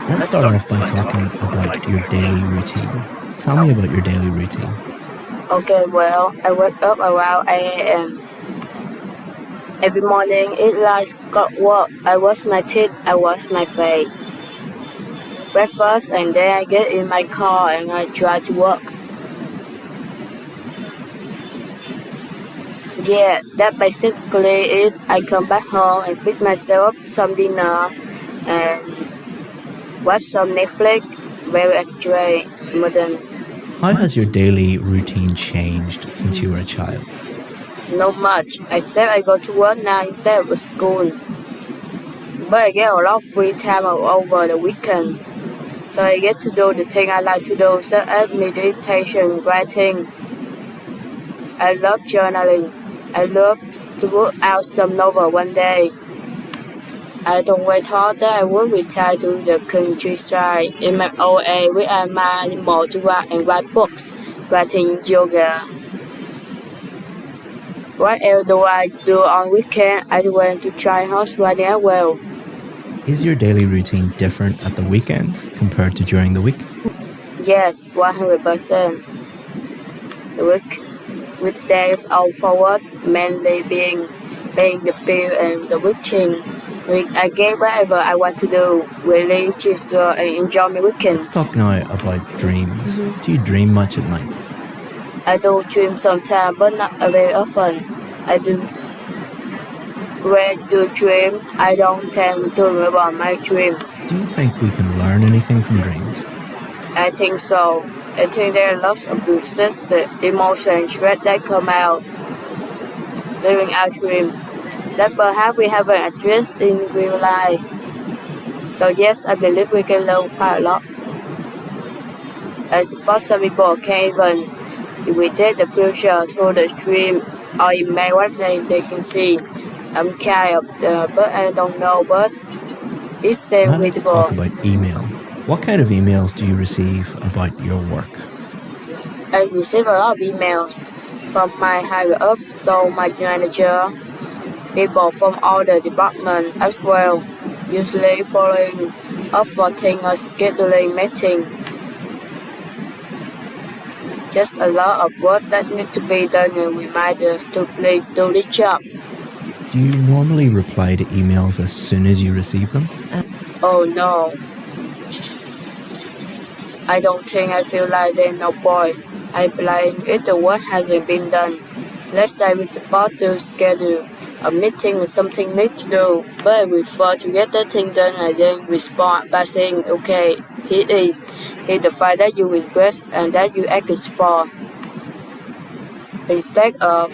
Let's start off by talking about your daily routine. Tell me about your daily routine. Okay, well, I wake up around 8 a.m. Every morning, eat lunch, got work. I wash my teeth, I wash my face. Breakfast, and then I get in my car and I drive to work. Yeah, that basically it. I come back home and fix myself up some dinner and watch some Netflix. Very actually modern. How has your daily routine changed since you were a child? Not much, except I go to work now instead of school. But I get a lot of free time over the weekend. So I get to do the thing I like to do, such as meditation, writing. I love journaling. I love to put out some novel one day. I don't wait thought that I would retire to the countryside in my old age with my animal to write books, writing yoga. What else do I do on weekend? I went to try horse riding as well. Is your daily routine different at the weekend compared to during the week? Yes, 100%. The weekdays are forward, mainly being paying the bill, and the weekend I get whatever I want to do, really just and enjoy my Let's weekends. talk now about dreams. Do you dream much at night? I do dream sometimes, but not very often. I do. When I do dream, I don't tend to remember my dreams. Do you think we can learn anything from dreams? I think so. I think there are lots of persistent emotions that come out during our dream that perhaps we haven't addressed in real life. So yes, I believe we can learn quite a lot. I suppose some people can even predict the future through the dream or imagine what they can see. I'm kind of, but I don't know, but it's Now let's talk readable. about email. What kind of emails do you receive about your work? I receive a lot of emails from my higher up, so my manager, people from all the departments as well, usually following up for things or scheduling meeting. Just a lot of work that need to be done and reminders to please do the job. Do you normally reply to emails as soon as you receive them? Oh no, I don't think I feel like there's no point. I blame if the work hasn't been done. Let's say we're supposed to schedule a meeting or something need to do, but I prefer to get that thing done and then respond by saying, okay, here it is. Here's the file that you request and that you asked for. Instead of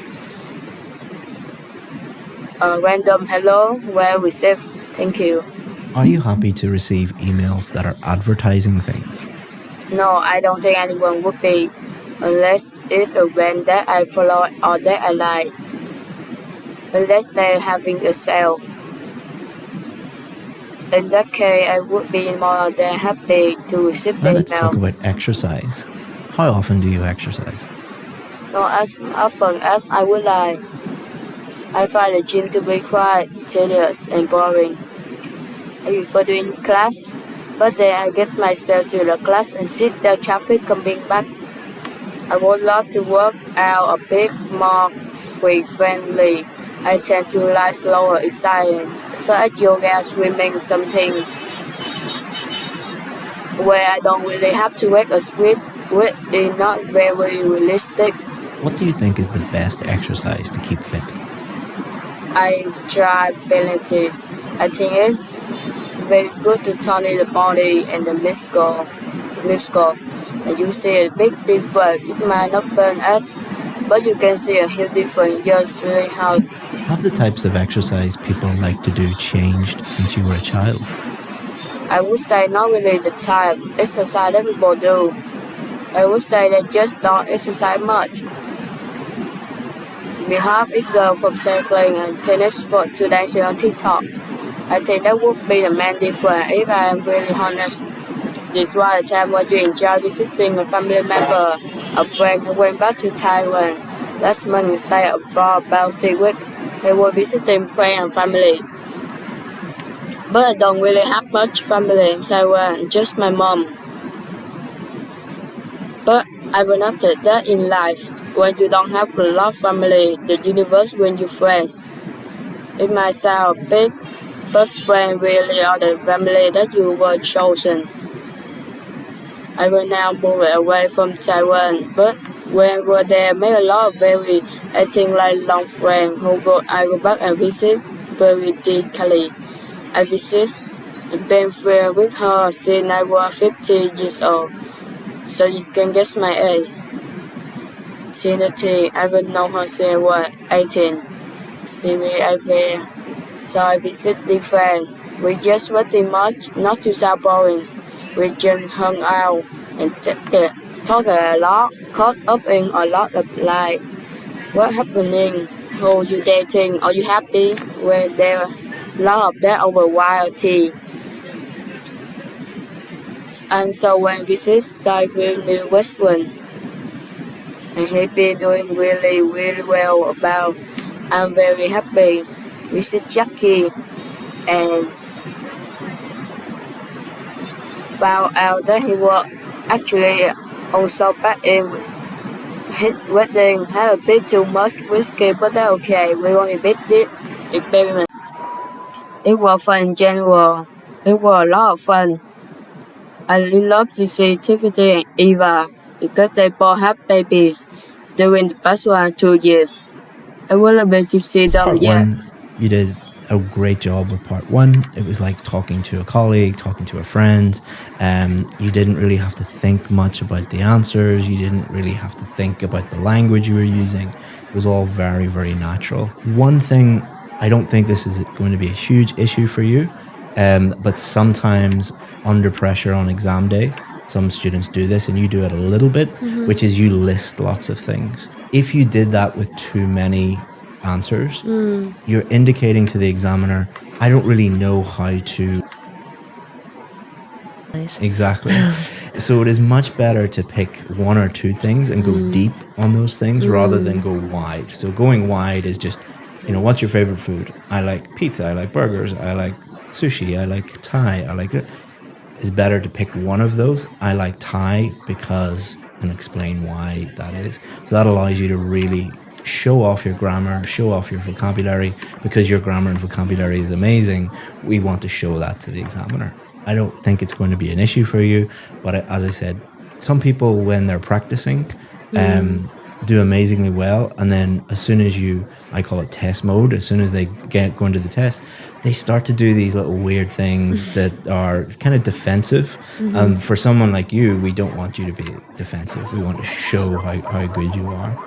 a random hello, well received, thank you. Are you happy to receive emails that are advertising things? No, I don't think anyone would be, unless it's a brand that I follow or that I like. Unless they're having a sale. In that case, I would be more than happy to receive Now the let's talk email. about exercise. How often do you exercise? Not as often as I would like. I find the gym to be quite tedious and boring. I prefer doing class, but then I get myself to the class and sit the traffic coming back. I would love to work out a bit more frequently. I tend to like slower exercise, such as yoga, swimming, something where I don't really have to work a sweat, which is not very realistic. What do you think is the best exercise to keep fit? I've tried Pilates. I think it's very good to tonic the body and the muscle. And you see a big difference. It might not burn out, but you can see a huge difference just really how. Have the types of exercise people like to do changed since you were a child? I would say not really the type exercise that people do. I would say they just don't exercise much. We have it go from cycling and tennis to dancing on TikTok. I think that would be the main difference if I am really honest. This was the time when you enjoy visiting a family member, a friend who went back to Taiwan last month instead of for about 3 weeks. They were visiting friends and family. But I don't really have much family in Taiwan, just my mom. But I've noted that in life, when you don't have a lot of family, the universe will you friends. It might sound big, but friends really are the family that you were chosen. I will now move away from Taiwan, but when I were there, I made a lot of very, I think like long friends I go back and visit very deeply. I visit and been friends with her since I was 15 years old. So you can guess my age. Since the teen, I will know her since I was 18. So I visit the friends. We just pretty much not too sound boring. We just hung out and talk a lot, caught up in a lot of life. What happening? Who you dating? Are you happy? When there a lot of that over wild tea. And so when we visit New Westwood, and he been doing really, really well about. I'm very happy. We see Jackie and found out that he was actually also back in his wedding had a bit too much whiskey, but that's okay. We only bit it experiment. It was fun in general. It was a lot of fun. I really love to see Tiffany and Eva because they both have babies during the past 2 years. I would love to see them Part yet. one, you did a great job with part one. It was like talking to a colleague, talking to a friend. You didn't really have to think much about the answers. You didn't really have to think about the language you were using. It was all very, very natural. One thing, I don't think this is going to be a huge issue for you, but sometimes under pressure on exam day, some students do this, and you do it a little bit, which is you list lots of things. If you did that with too many answers, you're indicating to the examiner, I don't really know how to. Exactly. So it is much better to pick one or two things and go deep on those things rather than go wide. So going wide is just, what's your favorite food? I like pizza, I like burgers, I like sushi, I like Thai, I like it. It's better to pick one of those. I like Thai because, and explain why that is. So that allows you to really show off your grammar, show off your vocabulary. Because your grammar and vocabulary is amazing, we want to show that to the examiner. I don't think it's going to be an issue for you, but as I said, some people, when they're practicing, do amazingly well, and then as soon as I call it test mode, as soon as they go into the test, they start to do these little weird things that are kind of defensive. And for someone like you, we don't want you to be defensive. We want to show how good you are.